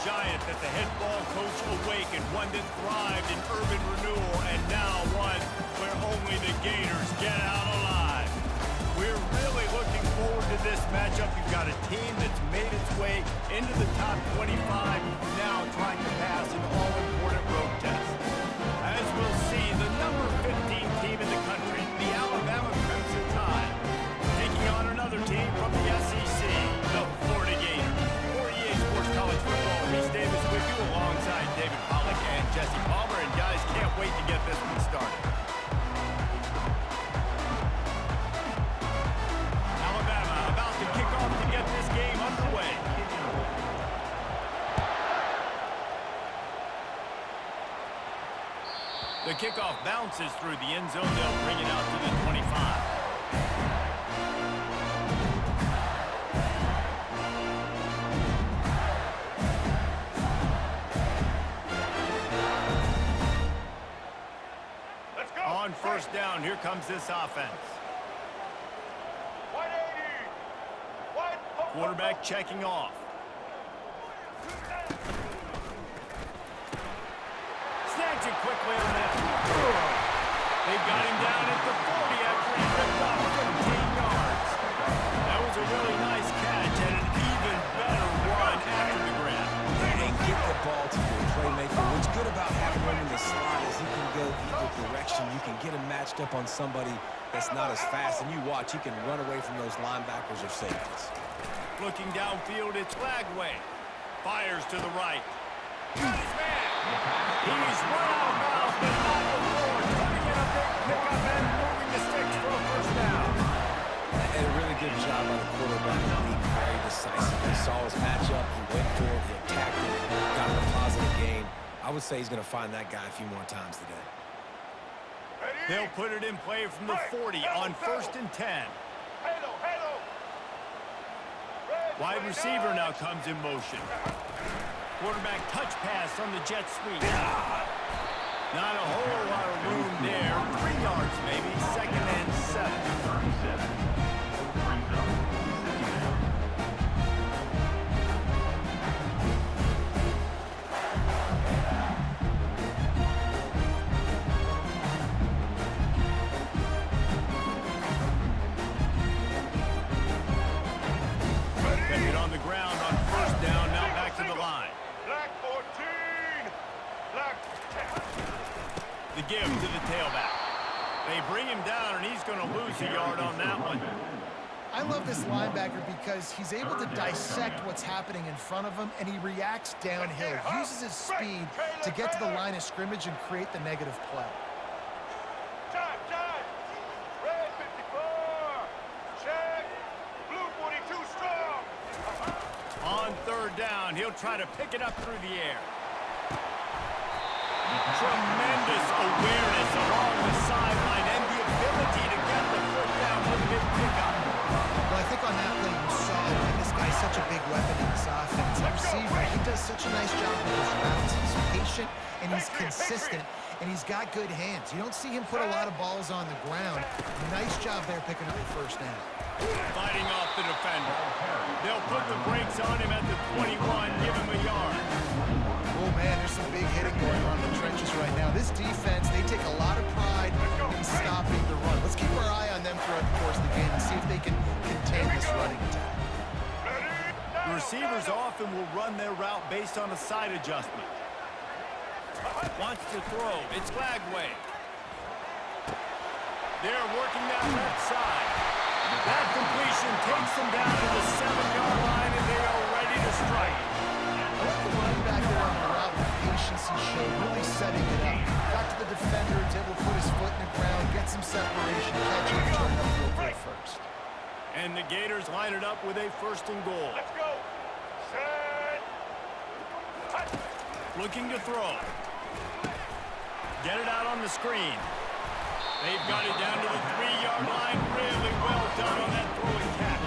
giant that the head ball coach awakened, one that thrived in urban renewal, and now one where only the Gators get out alive. We're really looking forward to this matchup. You've got a team that's made its way into the top 25, now trying to pass an all-important road test. As we'll see, the number 15 team in the country, the Alabama Crimson Tide, taking on another team from the SEC, the Florida Gators. For EA Sports College Football, Reese Davis with you alongside David Pollack and Jesse Palmer. And guys, can't wait to get this one started. Alabama about to kick off to get this game underway. The kickoff bounces through the end zone. They'll bring it out to the 25. On first down, here comes this offense. Quarterback checking off. Snatch it quickly on that. They've got him down at the 40 after he ripped off 15 yards. That was a really nice catch and an even better run after the grab. And get the ball to your playmaker. What's good about having him in the slot is he can go either direction. You can get him matched up on somebody that's not as fast, and you watch, he can run away from those linebackers or safeties. Looking downfield, it's Lagway. Fires to the right. Got his man. He's run out of bounds, but not before. Turning in a big pickup and moving the sticks for a first down. And a really good job by the quarterback being very decisive. He saw his matchup, he went for it, he attacked it, got the positive gain. I would say he's going to find that guy a few more times today. They'll put it in play from the 40 on first and 10. Wide receiver now comes in motion. Quarterback touch pass on the jet sweep. Not a whole lot of room there. 3 yards maybe. Second and 7. The give to the tailback. They bring him down, and he's going to lose a yard on that one. I love this linebacker because he's able to dissect what's happening in front of him, and he reacts downhill. He uses his speed to get to the line of scrimmage and create the negative play. Red 54. Check. Blue 42 strong. On third down, he'll try to pick it up through the air. Tremendous awareness along the sideline and the ability to get the foot down for the big pickup. Well, I think on that play you saw why this guy's such a big weapon in this offense. That receiver, he does such a nice job with his routes. He's patient and he's consistent, and he's got good hands. You don't see him put a lot of balls on the ground. Nice job there picking up the first down. Fighting off the defender. They'll put the brakes on him at the 21, give him a yard. Oh, man, there's some big hitting going on in the trenches right now. This defense, they take a lot of pride in stopping the run. Let's keep our eye on them throughout the course of the game and see if they can contain this running attack. The receivers often will run their route based on a side adjustment. Wants to throw. It's Lagway. They're working that left side. That completion takes them down to the 7-yard line, and they are ready to strike. I like the running back there on the route, the patience he showed, really setting it up. Got to the defender, was able to put his foot in the ground, get some separation, catch it, and turn upfield for a first. And the Gators line it up with a first and goal. Let's go. Set. Looking to throw. Get it out on the screen. They've got it down to the 3-yard line. Really well done on that throwing catch.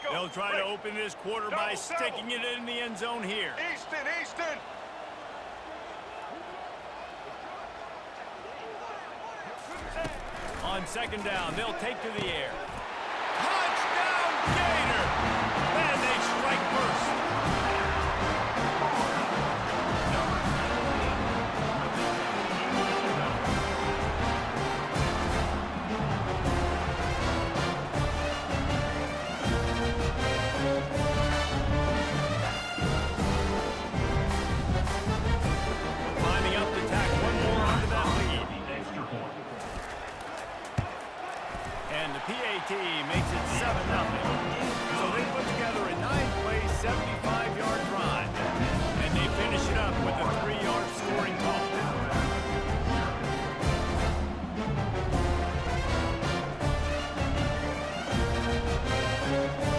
go. They'll try to open this quarter by Double, sticking it in the end zone here. Easton, Easton. On second down, they'll take to the air. Touchdown, Gator! And they strike first. Lining up to tack one more onto that lead. And the PAT makes it 7-0. So they put together a 9-play, 75-yard drive. And they finish it up with a 3-yard scoring toss.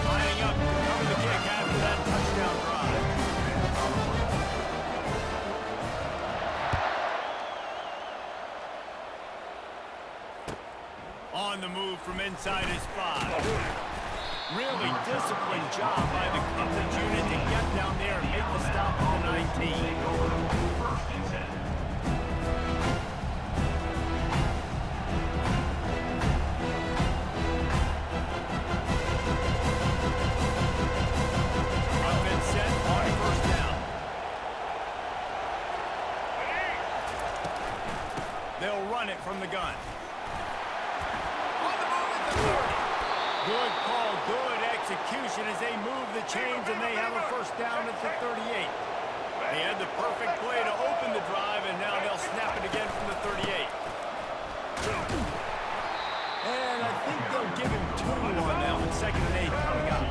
Lining up to cover the kick after that touchdown drive. On the move from inside his 5. Really disciplined job by the Clemson unit to get down there and make the stop at the 19. Offense set on first down. They'll run it from the gun. Good call, good execution as they move the chains and they have a first down at the 38. They had the perfect play to open the drive and now they'll snap it again from the 38. And I think they'll give him 2 on that one, 2nd and 8 coming up.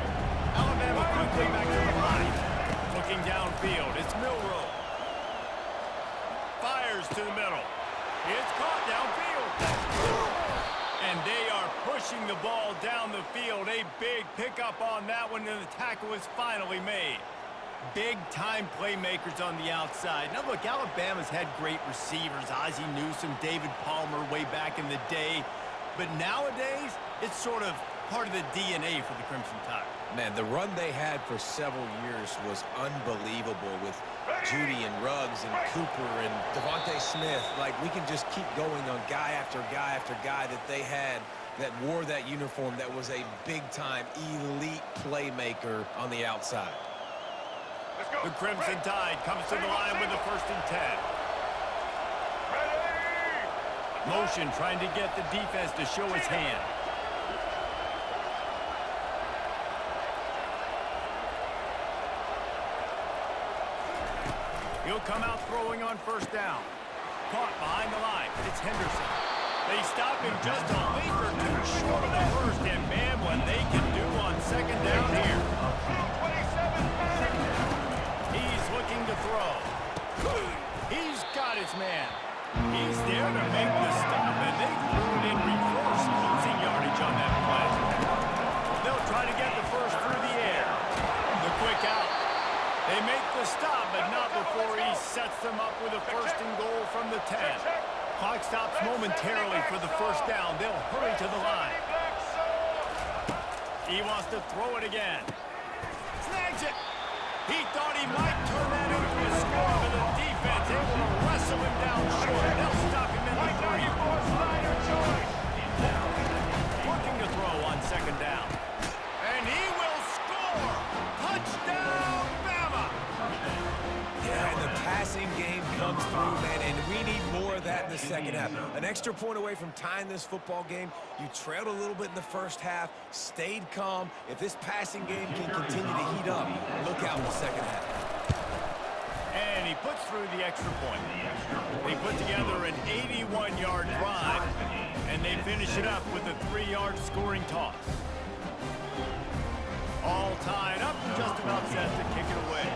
Alabama quickly back to the line. Looking downfield, it's Milroe. Fires to the middle. It's caught downfield. And they are pushing the ball down the field. A big pickup on that one, and the tackle was finally made. Big-time playmakers on the outside. Now, look, Alabama's had great receivers. Ozzie Newsome, David Palmer way back in the day. But nowadays, it's sort of part of the DNA for the Crimson Tide. Man, the run they had for several years was unbelievable with Judy and Ruggs and Cooper and Devontae Smith. Like, we can just keep going on guy after guy after guy that they had that wore that uniform that was a big-time elite playmaker on the outside. Let's go. The Crimson Tide comes to the line with a 1st and 10. Ready. Motion trying to get the defense to show his hand. He'll come out throwing on first down. Caught behind the line. It's Henderson. They stop him just a leap or 2 short of the first. And man, what they can do on 2nd down here. 27. He's looking to throw. He's got his man. He's there to make the stop, and they threw it in reverse, losing yardage on that play. They'll try to get the first through the air. The quick out. They make the stop, but not before he sets them up with a 1st and goal from the 10. Clock stops momentarily for the first down. They'll hurry to the line. He wants to throw it again. Snags it. He thought he might turn that into a score, but the defense able to wrestle him down short. They'll stop him in the 3. Looking to throw on 2nd down. And he will score! Touchdown, Bama! Yeah, and the passing game comes through, man, and we need more of that in the 2nd half. An extra point away from tying this football game. You trailed a little bit in the 1st half, stayed calm. If this passing game can continue to heat up, look out in the 2nd half. And he puts through the extra point. They put together an 81-yard drive, and they finish it up with a 3-yard scoring toss. All tied up, just about set to kick it away.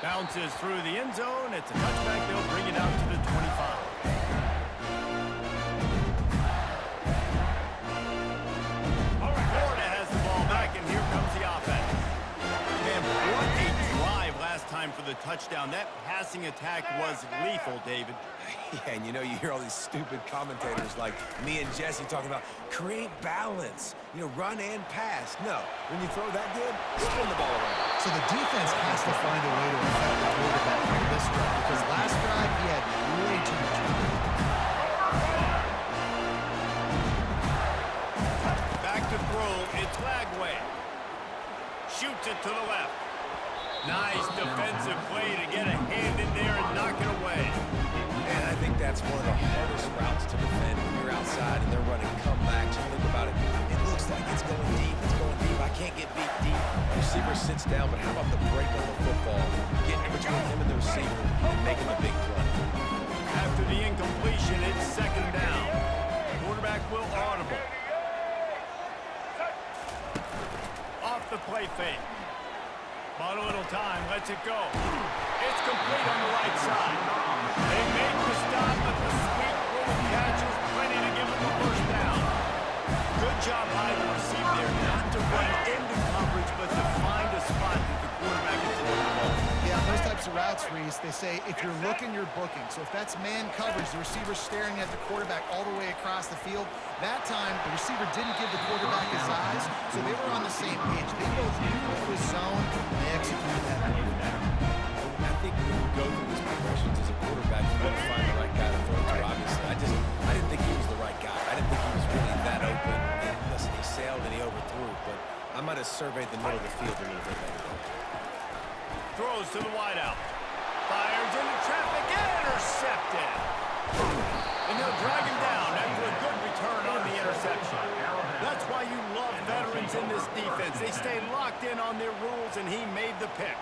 Bounces through the end zone. It's a touchback. They'll bring it out to the 25. Florida has the ball back, and here comes the offense. Man, what a drive last time time for the touchdown. That passing attack was lethal, David. Yeah, and you know, you hear all these stupid commentators like me and Jesse talking about create balance, you know, run and pass. No, when you throw that good, spin the ball around. So the defense has to find a way to affect the quarterback in this drive because last drive he had way too much time. Back to throw, it's Lagway. Shoots it to the left. Nice defensive play to get a hand in there and knock it away. And I think that's one of the hardest routes to defend when you're outside and they're running comebacks. You think about it, it looks like it's going deep, I can't get beat deep. Receiver sits down, but how about the break on the football? Getting in between him and the receiver and making the big play. After the incompletion, it's second down. Quarterback will audible. Off the play fake. Bought a little time, lets it go. It's complete on the right side. They make the stop, but the sweet little catch is plenty to give them the first down. Good job by the receiver there not to run into coverage, but to find a spot that the quarterback can throw the ball. Yeah, those types of routes, Reese, they say if you're looking, you're booking. So if that's man coverage, the receiver's staring at the quarterback all the way across the field. That time, the receiver didn't give the quarterback his eyes, so they were on the same page. They both knew it was zone, and they executed that play. I think when you go through these progressions as a quarterback, you're going to find the right guy to throw to, obviously. I didn't think he was the right guy. I didn't think he was really that open. And listen, he sailed and he overthrew, but I might have surveyed the middle of the field a little bit later. Throws to the wideout. Fires into traffic and intercepted. And they'll drag him down after a good return on the interception. That's why you love veterans in this defense. They stay locked in on their rules, and he made the pick.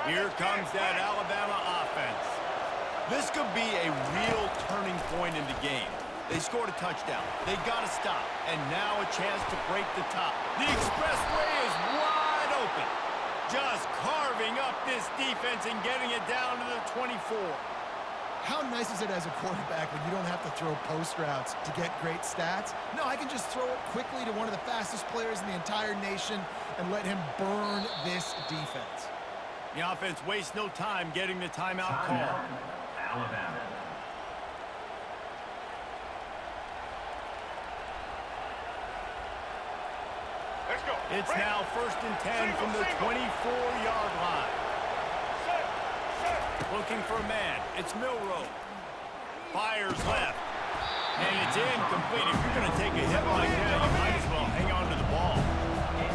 Here comes that Alabama offense. This could be a real turning point in the game. They scored a touchdown. They got to stop. And now a chance to break the top. The expressway is wide open. Just carving up this defense and getting it down to the 24. How nice is it as a quarterback when you don't have to throw post routes to get great stats? No, I can just throw it quickly to one of the fastest players in the entire nation and let him burn this defense. The offense wastes no time getting the timeout call. Alabama. Let's go. It's now 1st and 10 from the 24-yard line. Looking for a man. It's Milroe. Fires left. And it's incomplete. If you're going to take a hit like that, you might as well hang on to the ball.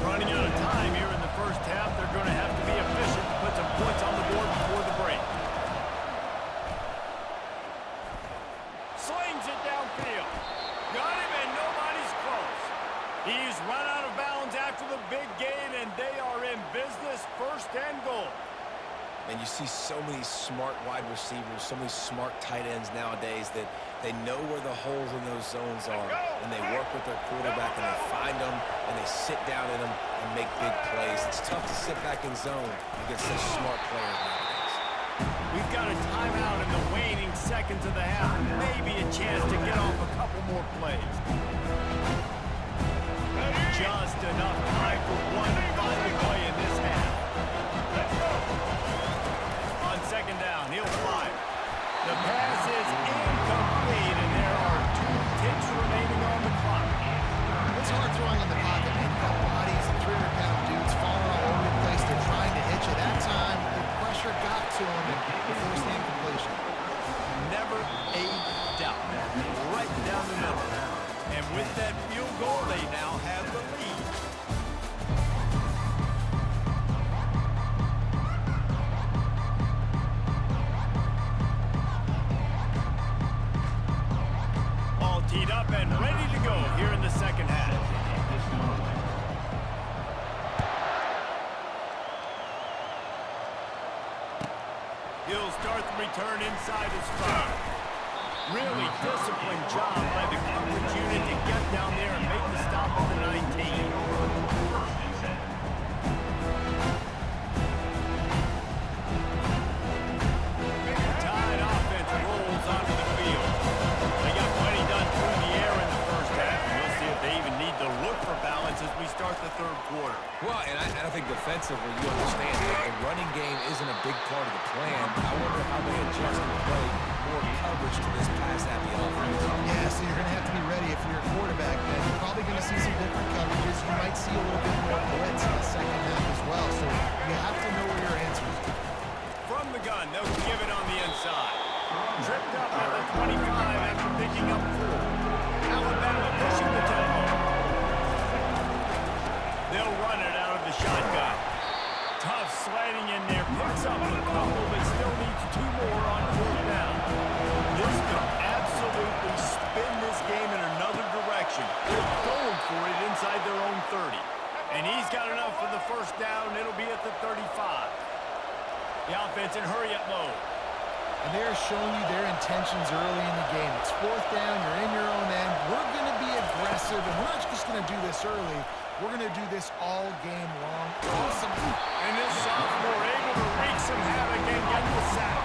Running out of time here in the first half. They're going to have to be efficient to put some points on the board before the break. Slings it downfield. Got him, and nobody's close. He's run out of bounds after the big gain, and they are in business, 1st and goal. And you see so many smart wide receivers, so many smart tight ends nowadays that they know where the holes in those zones are, and they work with their quarterback, and they find them, and they sit down in them and make big plays. It's tough to sit back in zone against such smart players nowadays. We've got a timeout in the waning seconds of the half, and maybe a chance to get off a couple more plays. Just enough time for one final play in this half. On 2nd down, he'll fire. The pass is incomplete, and there are 2 ticks remaining on the clock. It's hard throwing in the pocket, man. You've got bodies and 300-pound dudes falling all over the place. They're trying to hit you. That time, the pressure got to him and forced the incompletion. Never a doubt. Right down the middle. And with that field goal, they now have the lead. All teed up and ready to go here in the second half. He'll start the return inside his 5. Really disciplined job by the coverage unit to get down there and make the stop at the 19. need to look for balance as we start the third quarter. Well, and I think defensively, you understand that the running game isn't a big part of the plan. I wonder how they adjust and play more coverage to this pass-happy offense. Yeah, so you're going to have to be ready if you're a quarterback, man. You're probably going to see some different coverages. You might see a little bit more blitz in the second half as well, so you have to know where your answers are. From the gun, they'll give it on the inside. Tripped up at the 25 after picking up 4. Alabama pushing the tempo. They'll run it out of the shotgun. Tough sliding in there. Picks up a couple, but still needs 2 more on 4th down. This could absolutely spin this game in another direction. They're going for it inside their own 30. And he's got enough for the 1st down. It'll be at the 35. The offense in hurry-up mode. And they're showing you their intentions early in the game. It's 4th down, you're in your own end. We're going to be aggressive, and we're not just going to do this early. We're going to do this all game long. Awesome. And this sophomore able to wreak some havoc and get the sack.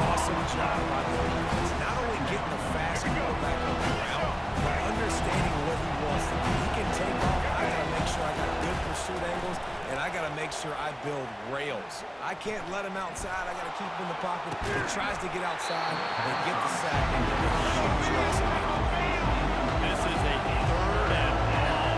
Awesome job by the defense. Not only getting the fast quarterback on the ground, but understanding what he wants to do. He can take off. I got to make sure I got good pursuit angles, and I got to make sure I build rails. I can't let him outside. I got to keep him in the pocket. He tries to get outside and get the sack and get a huge loss of game. This is a 3rd and long.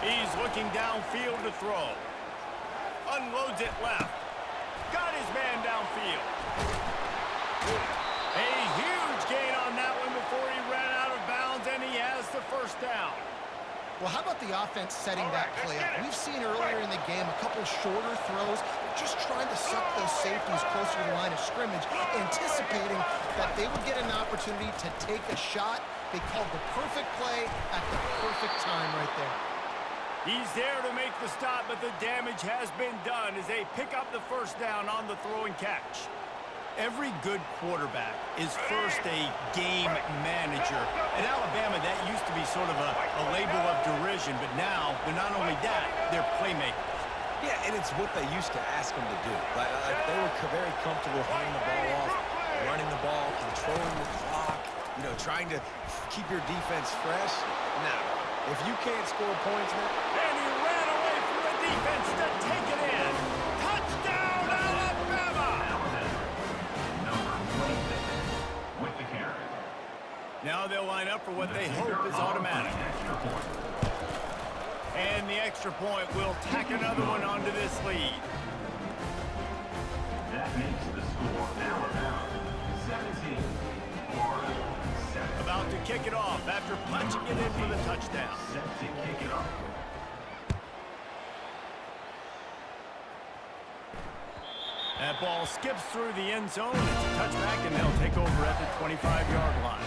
He's looking downfield to throw. Unloads it left. Got his man downfield. A huge gain on that one before he ran out of bounds, and he has the 1st down. Well, how about the offense setting that play up? We've seen earlier in the game a couple shorter throws. They're just trying to suck those safeties closer to the line of scrimmage, anticipating that they would get an opportunity to take a shot. They called the perfect play at the perfect time right there. He's there to make the stop, but the damage has been done as they pick up the 1st down on the throw and catch. Every good quarterback is first a game manager. In Alabama, that used to be sort of a label of derision, but now they're not only that, they're playmakers. Yeah, and it's what they used to ask them to do. Like they were very comfortable handing the ball off, running the ball, controlling the clock, trying to keep your defense fresh. Now, if you can't score points, man. And he ran away from the defense to take it in. Touchdown, Alabama! With the carry. Now they'll line up for what they hope is automatic. And the extra point will tack another one onto this lead. That makes the score Alabama 17, Florida 7. About to kick it off after punching it in for the touchdown. Set to kick it off. That ball skips through the end zone. It's a touchback, and they'll take over at the 25-yard line.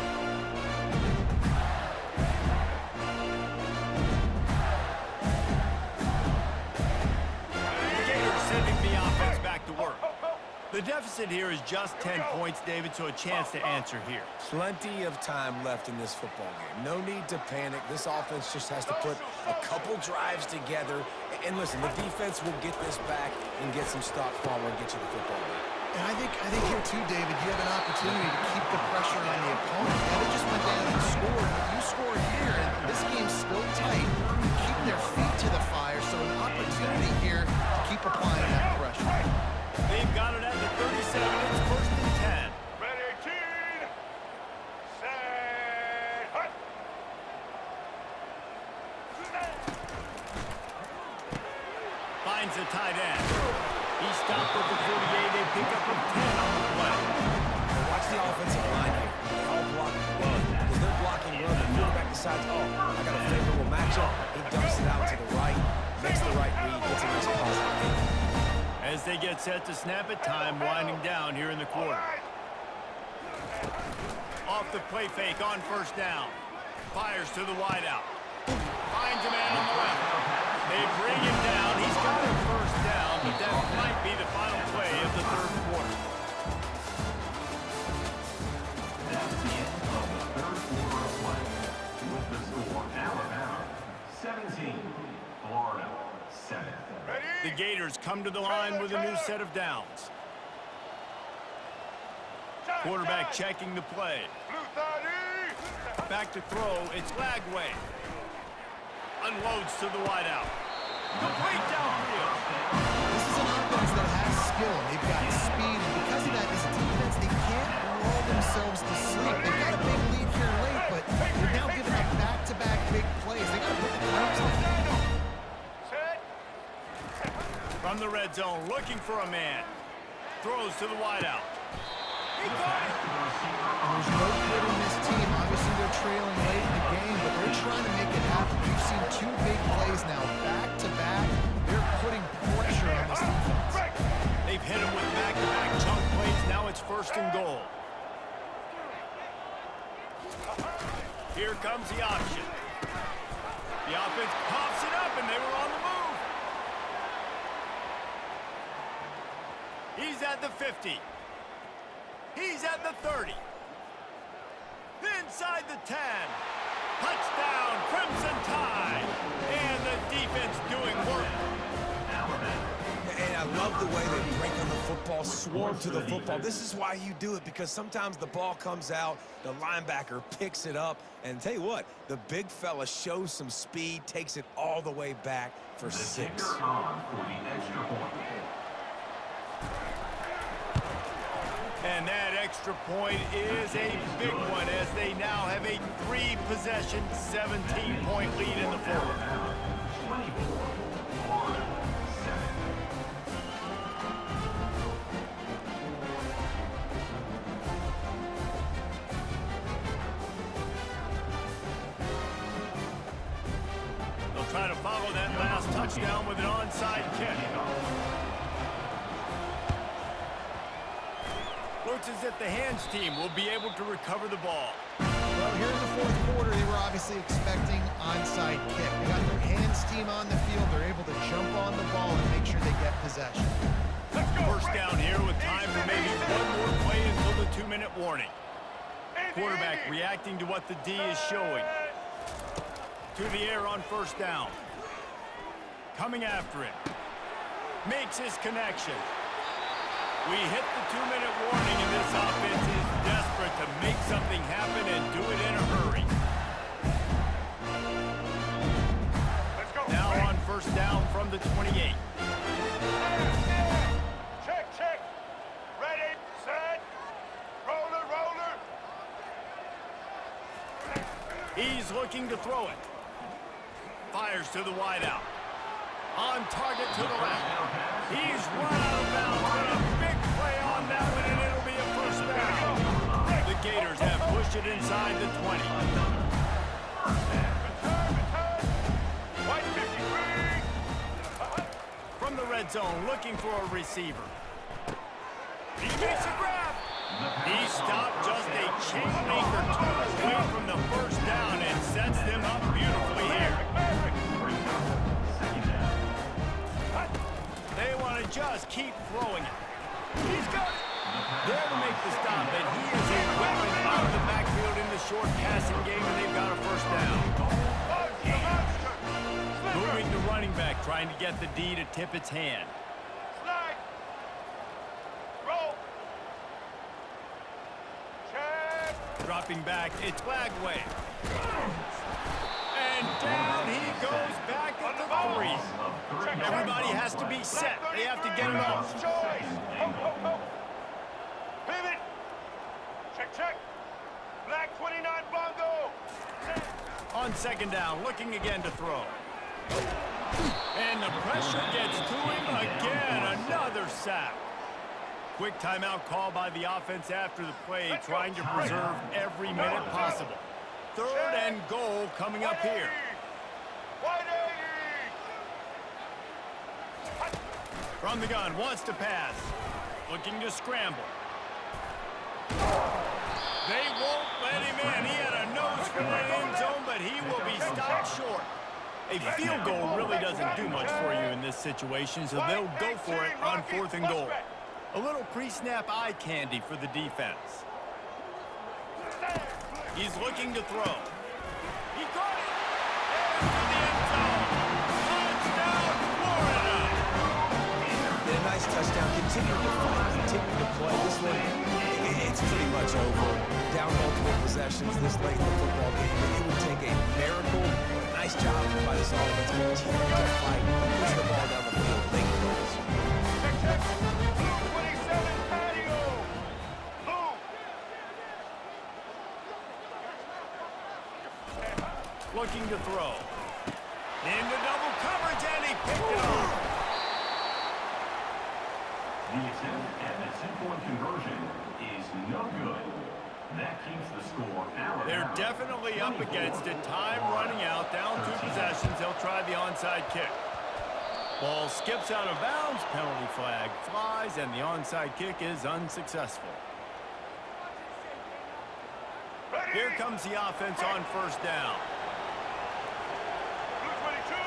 The Gators sending the offense back to work. The deficit here is just 10 points, David, so a chance to answer here. Plenty of time left in this football game. No need to panic. This offense just has to put a couple drives together. And listen, the defense will get this back and get some stops forward and get you the football back. And I think here too, David, you have an opportunity to keep the pressure on the opponent. Yeah, they just went down and scored. You score here, and this game's still tight. You keep their feet to the fire, so an opportunity here to keep applying that pressure. They've got it at the 37. It's 1st and 10. Ready, team. Set. Hut. Finds the tight end. He stopped at the 48. They pick up a 10 on the play. Now watch the offensive line here. They all block run. Because they're blocking run, the quarterback decides, I got a favorable matchup. He dumps it out to the right, makes the right read, gets a nice positive in. As they get set to snap it, time winding down here in the quarter. Off the play fake on 1st down. Fires to the wideout. Finds a man on the left. They bring him down. He's got a 1st down, but that might be the final play of the 3rd quarter. That's the end of the 3rd quarter of play. With the score Alabama 17, Florida 7. Ready? The Gators come to the line with a new set of downs. Quarterback checking the play. Back to throw, it's Lagway. Unloads to the wideout. Complete downfield. This is an offense that has skill. They've got speed, and because of that, this defense, they can't lull themselves to sleep. They've got a big lead here late, but they're now giving up back-to-back big plays. They got to put the clamps on. From the red zone, looking for a man. Throws to the wideout. He got it. And there's no quitting this team. Obviously, they're trailing late in the game, but they're trying to make it happen. We've seen two big plays now, back-to-back. They're putting pressure on this defense. They've hit him with back-to-back chunk plays. Now it's 1st and goal. Here comes the option. The offense pops it up, and they were on the move. He's at the 50. He's at the 30. Inside the 10. Touchdown, Crimson Tide. And the defense doing work. And I love the way they break on the football, swarm to the football. This is why you do it, because sometimes the ball comes out, the linebacker picks it up, and tell you what, the big fella shows some speed, takes it all the way back for 6. On for the extra point. And that extra point is a big one as they now have a 3-possession, 17-point lead in the fourth. 24, Florida, 7. They'll try to follow that last touchdown with an onside kick. Looks as if the hands team will be able to recover the ball. Well, here in the fourth quarter, they were obviously expecting onside kick. They got their hands team on the field. They're able to jump on the ball and make sure they get possession. First down here with time for maybe one more play until the 2-minute warning. Quarterback reacting to what the D is showing. To the air on first down. Coming after it. Makes his connection. We hit the 2-minute warning, and this offense is desperate to make something happen and do it in a hurry. Now on first down from the 28. Check. Ready, set, roller. He's looking to throw it. Fires to the wideout. On target to the left. He's run out of bounds, but a big play on that one, and it'll be a first down. The Gators have pushed it inside the 20. Return. White 53. From the red zone, looking for a receiver. He makes a grab. He stopped just a chain link or two away from the first down and sets them up beautifully here. They want to just keep throwing it. He's got it. There to make the stop, and he is a weapon out of the backfield in the short passing game, and they've got a first down. Moving the running back, trying to get the D to tip its hand. Slide. Roll. Check. Dropping back, it's Lagway. And down he goes back at the 3. Everybody has to be set. They have to get it off. Choice. Ho. Pivot. Check. Black 29 Bongo. On second down, looking again to throw. And the pressure gets to him again. Another sack. Quick timeout call by the offense after the play, trying to preserve every minute possible. 3rd and goal coming up here. 180. From the gun, wants to pass. Looking to scramble. They won't let him in. He had a nose for the end zone, but he will be stopped short. A field goal really doesn't do much for you in this situation, so they'll go for it on 4th and goal. A little pre-snap eye candy for the defense. He's looking to throw. He got it! And to the end zone. Touchdown, Florida! touchdown. Continue to fight, continue to play. This one, it's pretty much over. Down multiple possessions this late in the football game. It would take a miracle, but a nice job by this offense. Continue to fight, push the ball down the field, make plays. Check. Blue 27 patio. Blue. Looking to throw. Into double coverage, and he picked it off. The attempt at the two-point conversion is no good. That keeps the score Alabama. They're definitely up 24. against it. Time running out, down 2 possessions. They'll try the onside kick. Ball skips out of bounds, penalty flag flies, and the onside kick is unsuccessful. Ready. Here comes the offense on first down. Blue 22.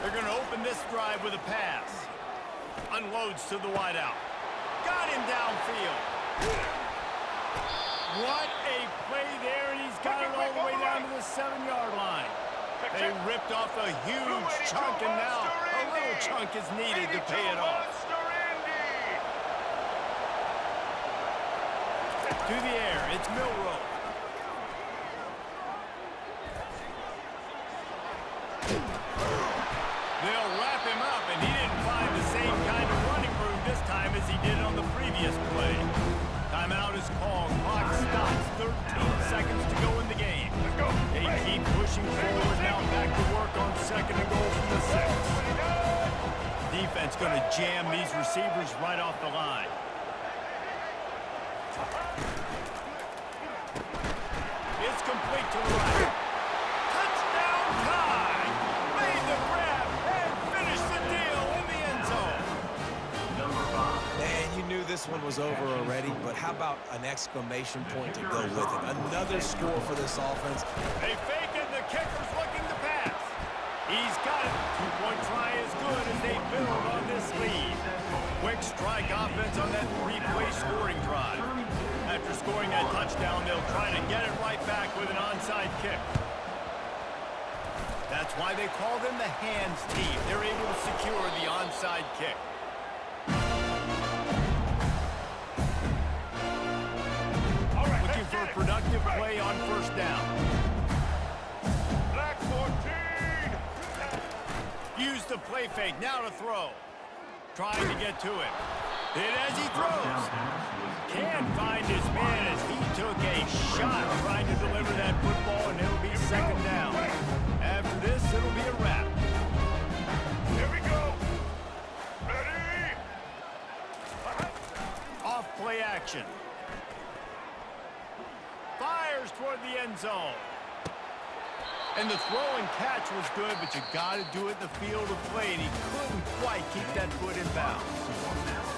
They're going to open this drive with a pass. Unloads to the wideout. Got him downfield. What a play there, and he's got it all the way down to the 7-yard line. They ripped off a huge chunk, and now a little chunk is needed to pay it off. To the air, it's Milroe. They'll wrap him up, and he didn't find the same kind of running room this time as he did on the previous play. Timeout is called. Clock stops. 13 seconds to go in the game. They keep pushing forward. Now back to work on 2nd and goal from the 6. Defense going to jam these receivers right off the line. It's complete to the right. Touchdown tie! Made the grab and finished the deal in the end zone. Number 5. Man, you knew this one was over already, but how about an exclamation point to go with it? Another score for this offense. They fake it, the kicker's looking to pass. He's got it. 2-point try is good as they build on this lead. Quick strike offense on that 3-play scoring drive. After scoring that touchdown, they'll try to get it right back with an onside kick. That's why they call them the hands team. They're able to secure the onside kick. Looking for a productive play on first down. Black 14. Use the play fake, now to throw. Trying to get to it. Hit as he throws. Can't find his man as he took a shot trying to deliver that football, and it'll be 2nd down. After this, it'll be a wrap. Here we go. Ready. Off play action. Fires toward the end zone. And the throw and catch was good, but you got to do it in the field of play, and he couldn't quite keep that foot in bounds.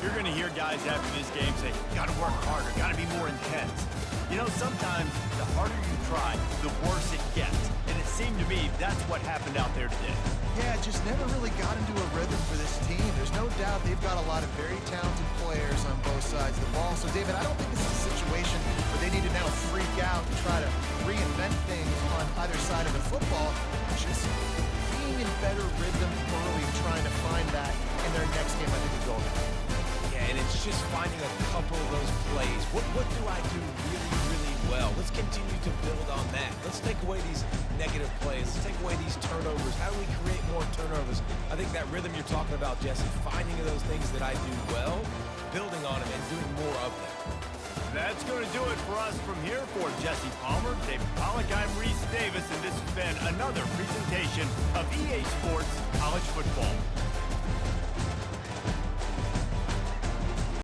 You're going to hear guys after this game say, got to work harder, got to be more intense. You know, sometimes the harder you try, the worse it gets. And it seemed to me that's what happened out there today. Yeah, just never really got into a rhythm for this team. There's no doubt they've got a lot of very talented players on both sides of the ball. So, David, I don't think this is a situation where they need to now freak out and try to reinvent things on either side of the football. Just being in better rhythm early, trying to find that in their next game, I think is golden. Yeah, and it's just finding a couple of those plays. What do I do really, really well? Let's continue to build on that. Let's take away these negative plays. Let's take away these turnovers. How do we create more turnovers? I think that rhythm you're talking about, Jesse, finding those things that I do well, building on them, and doing more of them. That's going to do it for us from here. For Jesse Palmer, David Pollack, I'm Reese Davis, and this has been another presentation of EA Sports College Football.